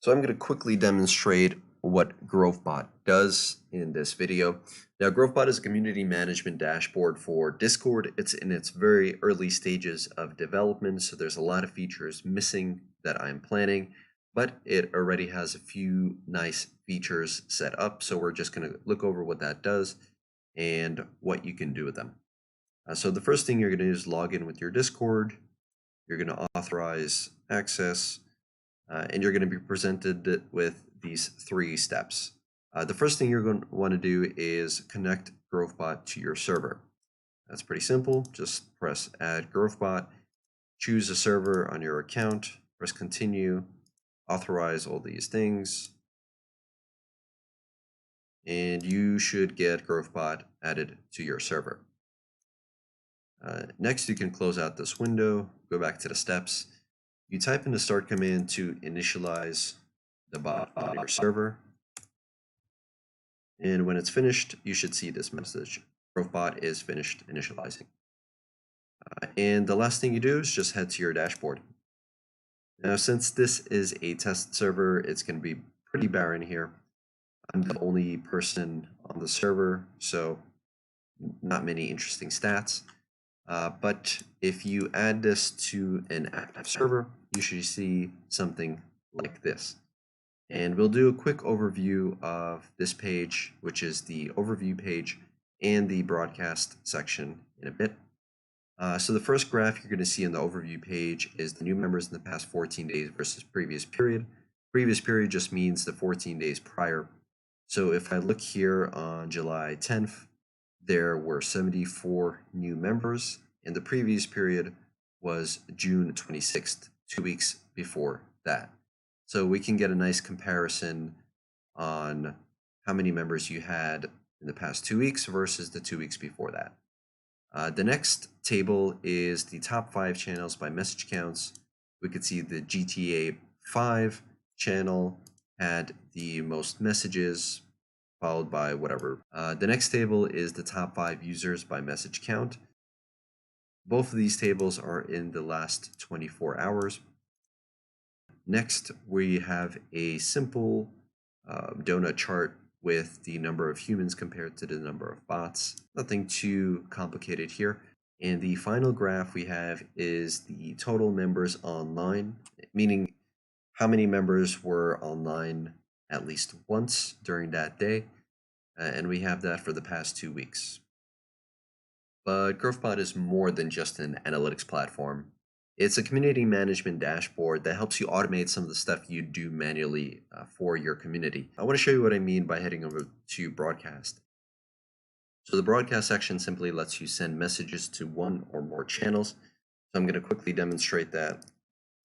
So I'm going to quickly demonstrate what GrowthBot does in this video. Now, GrowthBot is a community management dashboard for Discord. It's in its very early stages of development, so there's a lot of features missing that I'm planning, but it already has a few nice features set up. So we're just going to look over what that does and what you can do with them. So the first thing you're going to do is log in with your Discord. You're going to authorize access. And you're going to be presented with these 3 steps. The first thing you're going to want to do is connect GrowthBot to your server. That's pretty simple. Just press Add GrowthBot, choose a server on your account, press Continue, authorize all these things, and you should get GrowthBot added to your server. Next, you can close out this window, go back to the steps. You type in the start command to initialize the bot on your server. And when it's finished, you should see this message. GrowthBot is finished initializing. And the last thing you do is just head to your dashboard. Now, since this is a test server, it's going to be pretty barren here. I'm the only person on the server, so not many interesting stats. But if you add this to an active server, you should see something like this. And we'll do a quick overview of this page, which is the overview page and the broadcast section in a bit. So the first graph you're going to see in the overview page is the new members in the past 14 days versus previous period. Previous period just means the 14 days prior. So if I look here on July 10th, there were 74 new members, and the previous period was June 26th, 2 weeks before that. So we can get a nice comparison on how many members you had in the past 2 weeks versus the 2 weeks before that. The next table is the top 5 channels by message counts. We could see the GTA 5 channel had the most messages, followed by whatever. The next table is the top 5 users by message count. Both of these tables are in the last 24 hours. Next, we have a simple donut chart with the number of humans compared to the number of bots. Nothing too complicated here. And the final graph we have is the total members online, meaning how many members were online at least once during that day, and we have that for the past 2 weeks. But GrowthBot is more than just an analytics platform. It's a community management dashboard that helps you automate some of the stuff you do manually for your community. I want to show you what I mean by heading over to broadcast. So the broadcast section simply lets you send messages to 1 or more channels. So I'm going to quickly demonstrate that.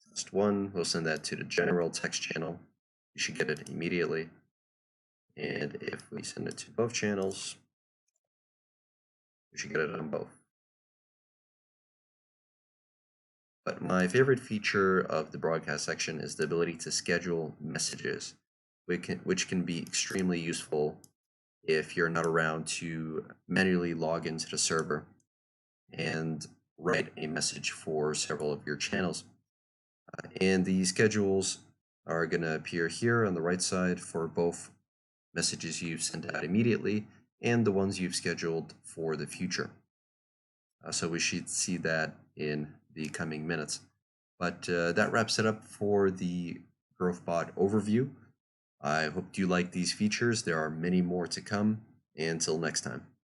Test 1, we'll send that to the general text channel. You should get it immediately. And if we send it to both channels, we should get it on both. But my favorite feature of the broadcast section is the ability to schedule messages, which can be extremely useful if you're not around to manually log into the server and write a message for several of your channels. And the schedules are going to appear here on the right side for both messages you've sent out immediately and the ones you've scheduled for the future. So we should see that in the coming minutes. But that wraps it up for the GrowthBot overview. I hope you like these features. There are many more to come. Until next time.